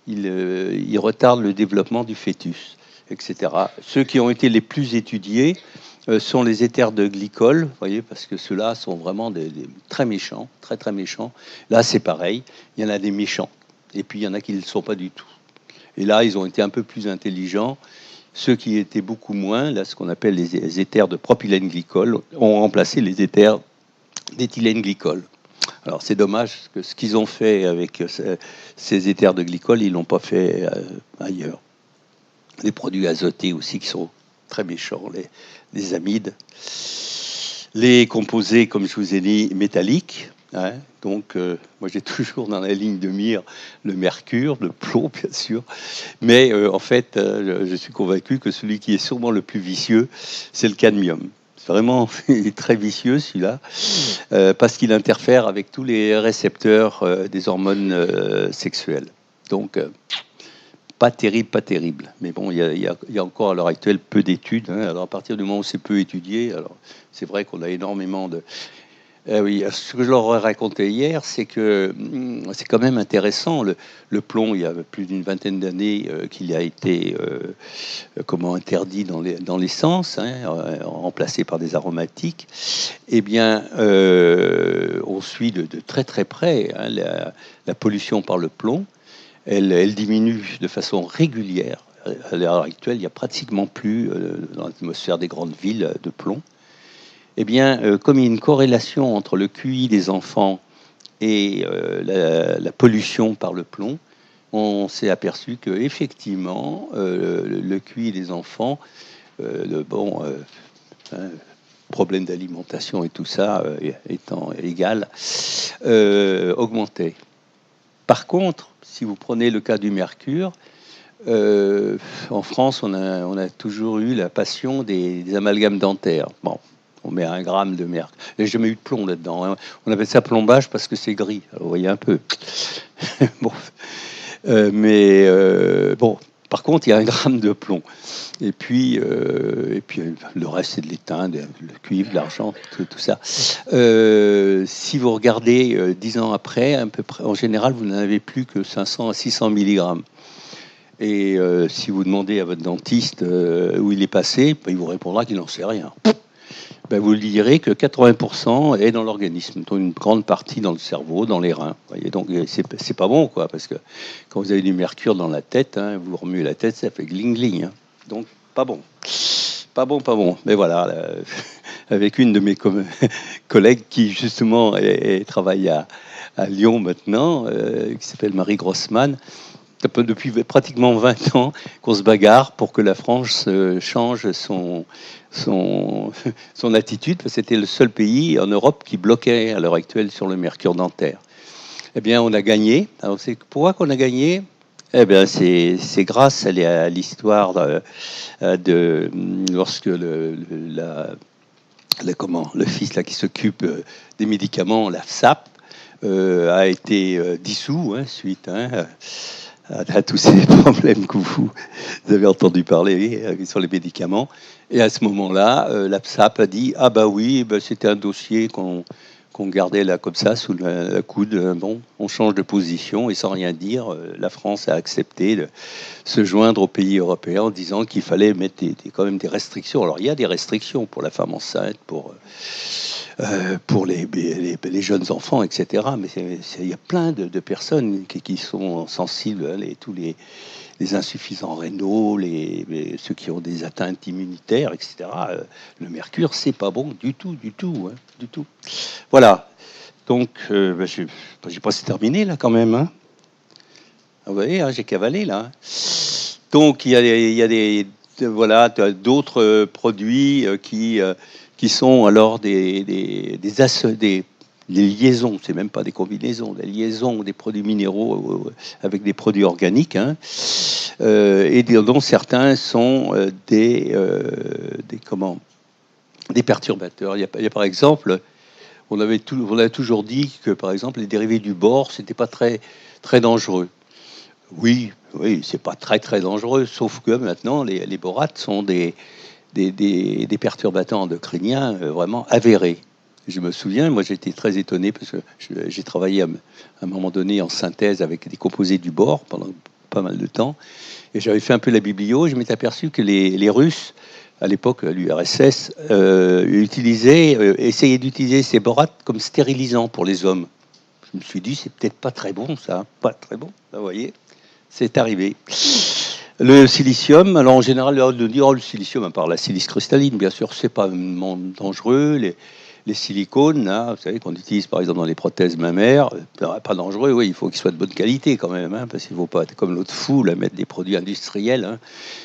Speaker 1: il retarde le développement du fœtus, etc. Ceux qui ont été les plus étudiés sont les éthers de glycol, vous voyez, parce que ceux-là sont vraiment des très méchants, très très méchants. Là, c'est pareil, il y en a des méchants, et puis il y en a qui ne le sont pas du tout. Et là, ils ont été un peu plus intelligents. Ceux qui étaient beaucoup moins, là, ce qu'on appelle les éthers de propylène glycol, ont remplacé les éthers d'éthylène glycol. Alors c'est dommage que ce qu'ils ont fait avec ces éthers de glycol, ils l'ont pas fait ailleurs. Les produits azotés aussi qui sont très méchants, les amides, les composés, comme je vous ai dit, métalliques. Hein, donc, moi j'ai toujours dans la ligne de mire le mercure, le plomb bien sûr, mais en fait, je suis convaincu que celui qui est sûrement le plus vicieux, c'est le cadmium. C'est vraiment très vicieux celui-là, parce qu'il interfère avec tous les récepteurs des hormones sexuelles. Donc, pas terrible, pas terrible. Mais bon, il y a encore à l'heure actuelle peu d'études. Hein. Alors à partir du moment où c'est peu étudié, alors c'est vrai qu'on a énormément de... oui, ce que je leur ai raconté hier, c'est que c'est quand même intéressant. Le plomb, il y a plus d'une vingtaine d'années qu'il a été interdit dans l'essence, hein, remplacé par des aromatiques. Eh bien, on suit de très très près, hein, la pollution par le plomb. Elle diminue de façon régulière. À l'heure actuelle, il n'y a pratiquement plus dans l'atmosphère des grandes villes de plomb. Eh bien, comme il y a une corrélation entre le QI des enfants et la pollution par le plomb, on s'est aperçu que effectivement, le QI des enfants, hein, problème d'alimentation et tout ça étant égal, augmentait. Par contre, si vous prenez le cas du mercure, en France, on a toujours eu la passion des amalgames dentaires. Bon, on met 1 gramme de mercure. Il n'y a jamais eu de plomb là-dedans, hein. On appelle ça plombage parce que c'est gris. Alors, vous voyez un peu. Bon. Bon, par contre, il y a 1 gramme de plomb. Et puis le reste, c'est de l'étain, le cuivre, l'argent, tout ça. Si vous regardez 10 ans après, à peu près, en général, vous n'en avez plus que 500 à 600 milligrammes. Et si vous demandez à votre dentiste où il est passé, ben, il vous répondra qu'il n'en sait rien. Ben, vous lui direz que 80% est dans l'organisme, dont une grande partie dans le cerveau, dans les reins. Voyez, donc c'est pas bon, quoi, parce que quand vous avez du mercure dans la tête, hein, vous remuez la tête, ça fait gling-gling. Hein. Donc, pas bon. Pas bon, pas bon. Mais voilà, là, avec une de mes collègues qui, justement, travaille à Lyon maintenant, qui s'appelle Marie Grossman, depuis pratiquement 20 ans qu'on se bagarre pour que la France change son attitude, parce que c'était le seul pays en Europe qui bloquait à l'heure actuelle sur le mercure dentaire. Eh bien, on a gagné. Alors, c'est pourquoi qu'on a gagné? Eh bien, c'est grâce à l'histoire de lorsque le fils là, qui s'occupe des médicaments, la FSAP, a été dissous suite à tous ces problèmes que vous avez entendu parler sur les médicaments. Et à ce moment-là, la FSAP a dit « Ah bah oui, bah c'était un dossier qu'on gardait là comme ça, sous le coude. Bon, on change de position. » Et sans rien dire, la France a accepté de se joindre aux pays européens en disant qu'il fallait mettre quand même des restrictions. Alors, il y a des restrictions pour la femme enceinte, pour les jeunes enfants, etc. Mais il y a plein de personnes qui sont sensibles, tous les insuffisants rénaux, ceux qui ont des atteintes immunitaires, etc. Le mercure, c'est pas bon du tout, du tout, hein, du tout. Voilà. Donc, j'ai pas terminé là quand même. Hein. Vous voyez, hein, j'ai cavalé là. Donc, il y a d'autres produits qui sont alors des liaisons, c'est même pas des combinaisons, des liaisons des produits minéraux avec des produits organiques, hein, et dont certains sont des perturbateurs. Il y a par exemple, on a toujours dit que par exemple les dérivés du bore, c'était pas très très dangereux. Oui, c'est pas très très dangereux, sauf que maintenant les borates sont des perturbateurs endocriniens vraiment avérés. Je me souviens, moi j'étais très étonné parce que j'ai travaillé à un moment donné en synthèse avec des composés du bore pendant pas mal de temps, et j'avais fait un peu la biblio, et je m'étais aperçu que les Russes, à l'époque l'URSS, essayaient d'utiliser ces borates comme stérilisants pour les hommes. Je me suis dit, c'est peut-être pas très bon ça, pas très bon, vous voyez, c'est arrivé. Le silicium, alors en général, le silicium, à part la silice cristalline, bien sûr, c'est pas dangereux. Les silicones, là, vous savez, qu'on utilise par exemple dans les prothèses mammaires, pas dangereux, oui, il faut qu'ils soient de bonne qualité quand même, hein, parce qu'il ne faut pas être comme l'autre fou, là, mettre des produits industriels hein,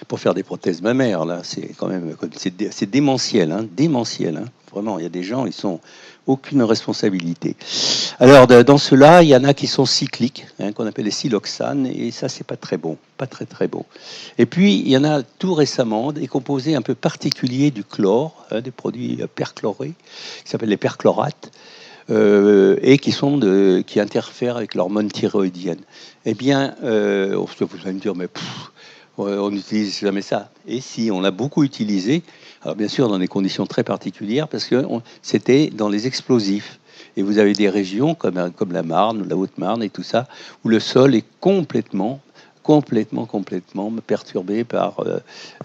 Speaker 1: pour faire des prothèses mammaires, là, c'est quand même, c'est démentiel, hein, démentiel, hein, vraiment, il y a des gens, ils sont aucune responsabilité. Alors, dans ceux-là, il y en a qui sont cycliques, hein, qu'on appelle les siloxanes, et ça, c'est pas très bon, pas très très bon. Et puis, il y en a tout récemment des composés un peu particuliers du chlore, hein, des produits perchlorés, qui s'appellent les perchlorates, et qui interfèrent avec l'hormone thyroïdienne. Eh bien, vous allez me dire, mais on n'utilise jamais ça. Et si, on l'a beaucoup utilisé, alors bien sûr dans des conditions très particulières, parce que c'était dans les explosifs. Et vous avez des régions comme la Marne, la Haute-Marne et tout ça, où le sol est complètement perturbé par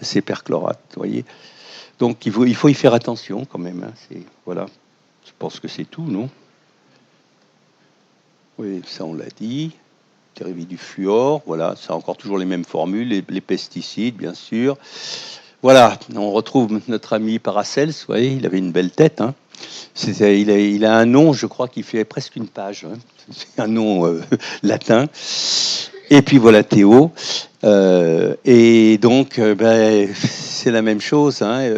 Speaker 1: ces perchlorates. Vous voyez. Donc il faut y faire attention quand même. Hein. Voilà. Je pense que c'est tout, non? Oui, ça on l'a dit. Dérivé du fluor, voilà, c'est encore toujours les mêmes formules, les pesticides, bien sûr. Voilà, on retrouve notre ami Paracels, vous voyez, il avait une belle tête. Hein. Il a un nom, je crois, qui fait presque une page. Hein. C'est un nom latin. Et puis voilà Théo. Et donc, c'est la même chose. Hein.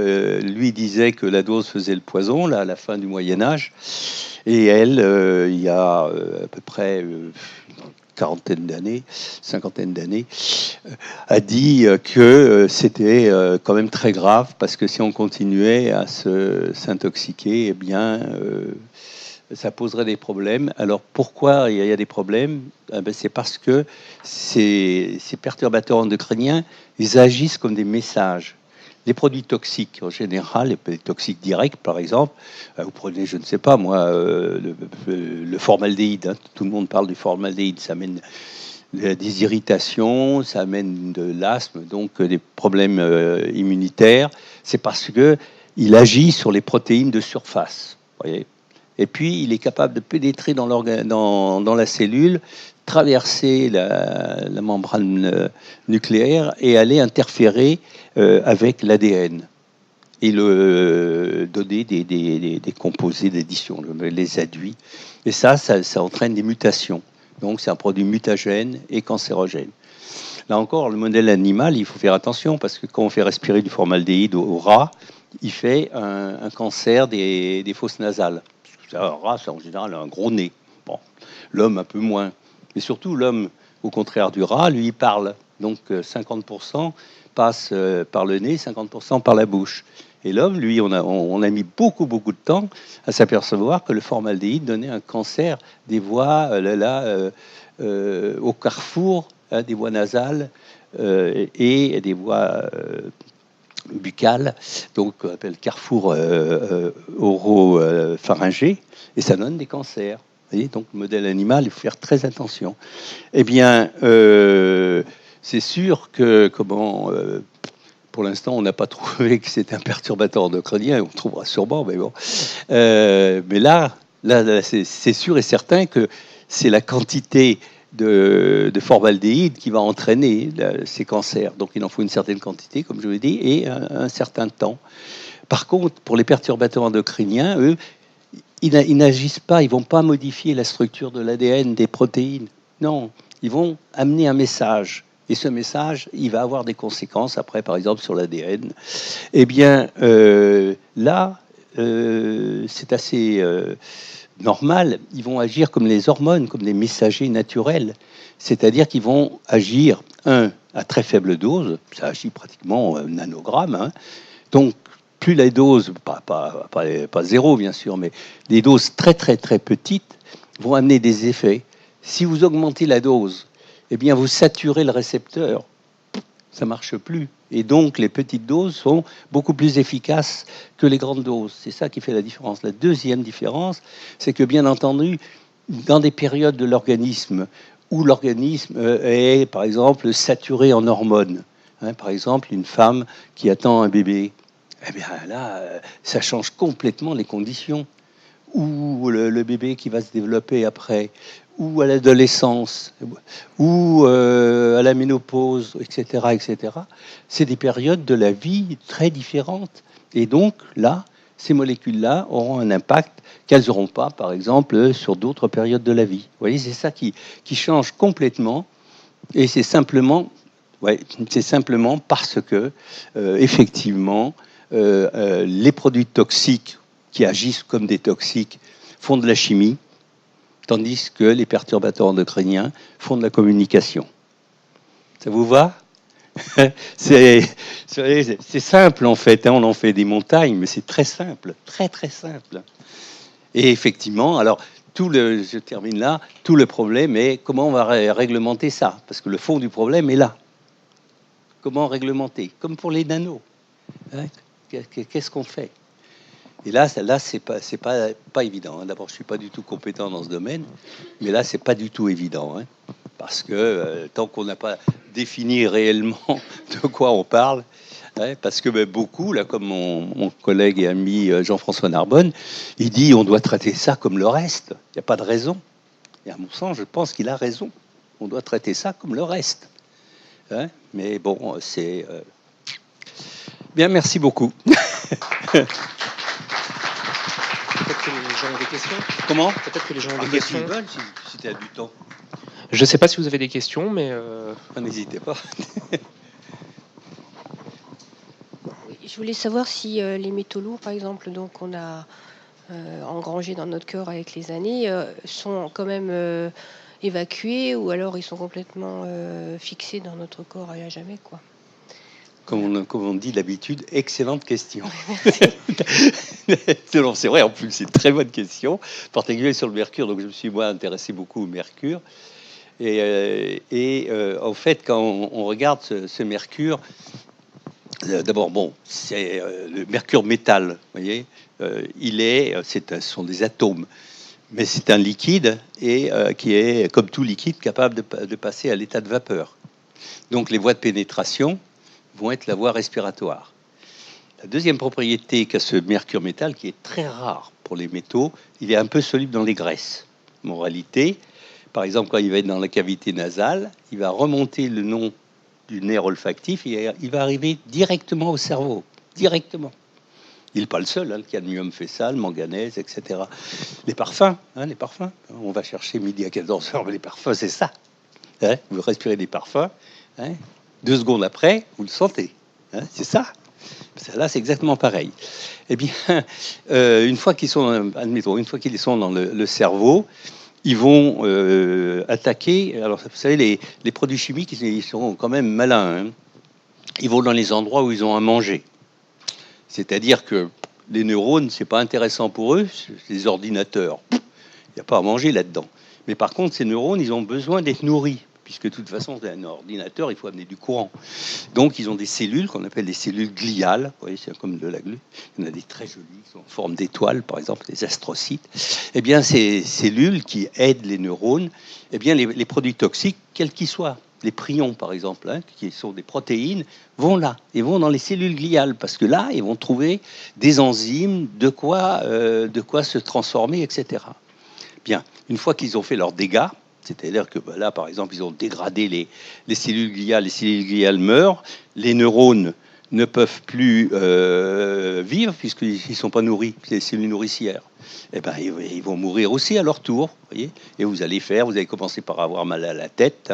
Speaker 1: Lui disait que la dose faisait le poison, là, à la fin du Moyen-Âge. Et elle, il y a à peu près une quarantaine d'années, cinquantaine d'années, a dit que c'était quand même très grave, parce que si on continuait à s'intoxiquer, eh bien, ça poserait des problèmes. Alors pourquoi il y a des problèmes? C'est parce que ces perturbateurs endocriniens, ils agissent comme des messages. Les produits toxiques, en général, les toxiques directs, par exemple, vous prenez, je ne sais pas moi, le formaldéhyde. Hein, tout le monde parle du formaldéhyde. Ça amène des irritations, ça amène de l'asthme, donc des problèmes immunitaires. C'est parce que il agit sur les protéines de surface. Voyez. Et puis, il est capable de pénétrer dans la cellule, traverser la membrane nucléaire et aller interférer avec l'ADN et donner des composés d'addition, les adduits. Et ça entraîne des mutations. Donc, c'est un produit mutagène et cancérogène. Là encore, le modèle animal, il faut faire attention, parce que quand on fait respirer du formaldéhyde au rat, il fait un cancer des fosses nasales. Un rat, c'est en général un gros nez. Bon, l'homme, un peu moins. Mais surtout, l'homme, au contraire du rat, lui, il parle. Donc, 50% passe par le nez, 50% par la bouche. Et l'homme, lui, on a mis beaucoup de temps à s'apercevoir que le formaldéhyde donnait un cancer des voies au carrefour des voies nasales et des voies buccales, donc on appelle carrefour oropharyngé, et ça donne des cancers. Vous voyez, donc le modèle animal, il faut faire très attention. Eh bien, c'est sûr que pour l'instant, on n'a pas trouvé que c'est un perturbateur endocrinien. On trouvera sûrement, mais bon. Mais là c'est sûr et certain que c'est la quantité de formaldéhyde qui va entraîner ces cancers. Donc, il en faut une certaine quantité, comme je vous l'ai dit, et un certain temps. Par contre, pour les perturbateurs endocriniens, eux, ils n'agissent pas, ils vont pas modifier la structure de l'ADN, des protéines. Non, ils vont amener un message. Et ce message, il va avoir des conséquences après, par exemple, sur l'ADN. Eh bien, là, c'est assez normal. Ils vont agir comme les hormones, comme des messagers naturels. C'est-à-dire qu'ils vont agir, à très faible dose, ça agit pratiquement nanogramme. Hein. Donc, plus la dose, pas zéro bien sûr, mais des doses très petites vont amener des effets. Si vous augmentez la dose, eh bien vous saturez le récepteur, ça marche plus. Et donc les petites doses sont beaucoup plus efficaces que les grandes doses. C'est ça qui fait la différence. La deuxième différence, c'est que bien entendu, dans des périodes de l'organisme où l'organisme est, par exemple, saturé en hormones, hein, par exemple, une femme qui attend un bébé, eh bien là, ça change complètement les conditions. Ou le bébé qui va se développer après, ou à l'adolescence, ou à la ménopause, etc. C'est des périodes de la vie très différentes. Et donc, là, ces molécules-là auront un impact qu'elles n'auront pas, par exemple, sur d'autres périodes de la vie. Vous voyez, c'est ça qui change complètement. Et c'est simplement parce que, effectivement, les produits toxiques qui agissent comme des toxiques font de la chimie, tandis que les perturbateurs endocriniens font de la communication. Ça vous va? C'est simple en fait, hein, on en fait des montagnes, mais c'est très simple, très simple. Et effectivement, alors, je termine là, tout le problème est comment on va réglementer ça, parce que le fond du problème est là. Comment réglementer? Comme pour les nanos. Hein, qu'est-ce qu'on fait? Et là, c'est pas évident. Hein. D'abord, je suis pas du tout compétent dans ce domaine, mais là, c'est pas du tout évident, hein, parce que tant qu'on n'a pas défini réellement de quoi on parle, hein, parce que beaucoup, là, comme mon collègue et ami Jean-François Narbonne, il dit on doit traiter ça comme le reste. Il n'y a pas de raison. Et à mon sens, je pense qu'il a raison. On doit traiter ça comme le reste. Hein. Mais bon, c'est bien. Merci beaucoup.
Speaker 3: Peut-être que les gens ont des questions.
Speaker 1: Comment?
Speaker 3: Peut-être que les gens ont des questions.
Speaker 1: Si tu as du temps.
Speaker 3: Je ne sais pas si vous avez des questions, mais
Speaker 1: N'hésitez pas.
Speaker 4: Oui, je voulais savoir si les métaux lourds, par exemple, donc on a engrangés dans notre corps avec les années, sont quand même évacués ou alors ils sont complètement fixés dans notre corps à jamais, quoi.
Speaker 1: Comme on dit d'habitude, excellente question.
Speaker 4: Merci.
Speaker 1: Non, c'est vrai, en plus, c'est une très bonne question, particulièrement sur le mercure. Donc, je me suis, moi, intéressé beaucoup au mercure. En fait, quand on regarde ce mercure, d'abord, bon, c'est le mercure métal, vous voyez, ce sont des atomes, mais c'est un liquide et qui est, comme tout liquide, capable de passer à l'état de vapeur. Donc, les voies de pénétration vont être la voie respiratoire. La deuxième propriété qu'a ce mercure métal, qui est très rare pour les métaux, il est un peu soluble dans les graisses. Moralité, par exemple, quand il va être dans la cavité nasale, il va remonter le long du nerf olfactif et il va arriver directement au cerveau. Directement. Il n'est pas le seul, hein, le cadmium fait ça, le manganèse, etc. Les parfums, les parfums. On va chercher midi à 14h, mais les parfums, c'est ça. Hein, vous respirez des parfums, 2 secondes après, vous le sentez. C'est ça. Là, c'est exactement pareil. Eh bien, une fois qu'ils sont, admettons, une fois qu'ils sont dans le cerveau, ils vont attaquer. Alors, vous savez, les produits chimiques, ils sont quand même malins. Hein. Ils vont dans les endroits où ils ont à manger. C'est-à-dire que les neurones, c'est pas intéressant pour eux. Les ordinateurs, il n'y a pas à manger là-dedans. Mais par contre, ces neurones, ils ont besoin d'être nourris, puisque de toute façon, un ordinateur, il faut amener du courant. Donc, ils ont des cellules qu'on appelle des cellules gliales. Vous voyez, c'est comme de la glu. Il y en a des très jolies, qui sont en forme d'étoiles, par exemple, les astrocytes. Eh bien, ces cellules qui aident les neurones, eh bien, les produits toxiques, quels qu'ils soient, les prions, par exemple, qui sont des protéines, vont là. Ils vont dans les cellules gliales, parce que là, ils vont trouver des enzymes, de quoi se transformer, etc. Bien, une fois qu'ils ont fait leurs dégâts, c'est-à-dire que là, par exemple, ils ont dégradé les cellules gliales meurent, les neurones ne peuvent plus vivre puisqu'ils ne sont pas nourris, c'est les cellules nourricières. Eh ben, ils vont mourir aussi à leur tour, voyez. Et vous allez commencer par avoir mal à la tête,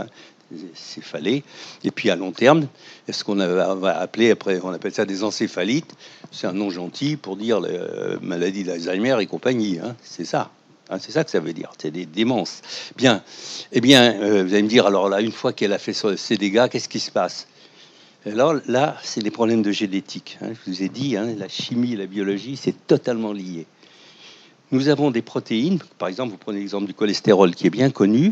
Speaker 1: céphalée, et puis à long terme, ce qu'on va appeler, après, on appelle ça des encéphalites. C'est un nom gentil pour dire la maladie d'Alzheimer et compagnie, c'est ça. C'est ça que ça veut dire, c'est des démences. Bien, eh bien, vous allez me dire, alors là, une fois qu'elle a fait ses dégâts, qu'est-ce qui se passe? Alors là, c'est des problèmes de génétique. Je vous ai dit, la chimie et la biologie, c'est totalement lié. Nous avons des protéines, par exemple, vous prenez l'exemple du cholestérol, qui est bien connu,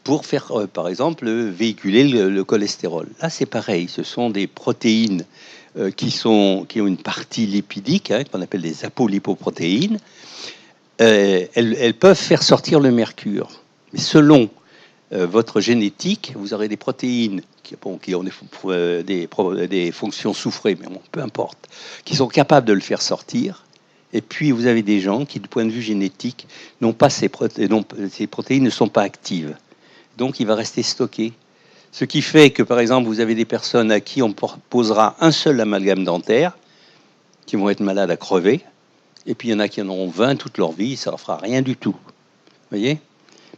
Speaker 1: pour faire, par exemple, véhiculer le cholestérol. Là, c'est pareil, ce sont des protéines qui ont une partie lipidique, qu'on appelle des apolipoprotéines. Elles peuvent faire sortir le mercure. Mais selon votre génétique, vous aurez des protéines qui ont des fonctions soufrées, mais bon, peu importe, qui sont capables de le faire sortir. Et puis, vous avez des gens qui, du point de vue génétique, ces protéines ne sont pas actives. Donc, il va rester stocké. Ce qui fait que, par exemple, vous avez des personnes à qui on posera un seul amalgame dentaire, qui vont être malades à crever. Et puis, il y en a qui en auront 20 toute leur vie, ça ne leur fera rien du tout. Vous voyez?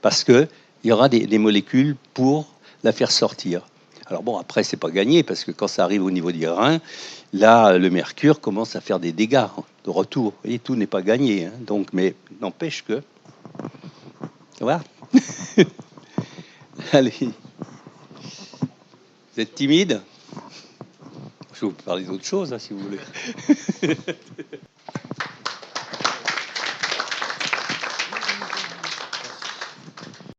Speaker 1: Parce qu'il y aura des molécules pour la faire sortir. Alors bon, après, c'est pas gagné, parce que quand ça arrive au niveau des reins, là, le mercure commence à faire des dégâts de retour. Vous voyez, tout n'est pas gagné. Donc, mais n'empêche que... Voilà. Allez. Vous êtes timide? Je vais vous parler d'autre chose, si vous voulez.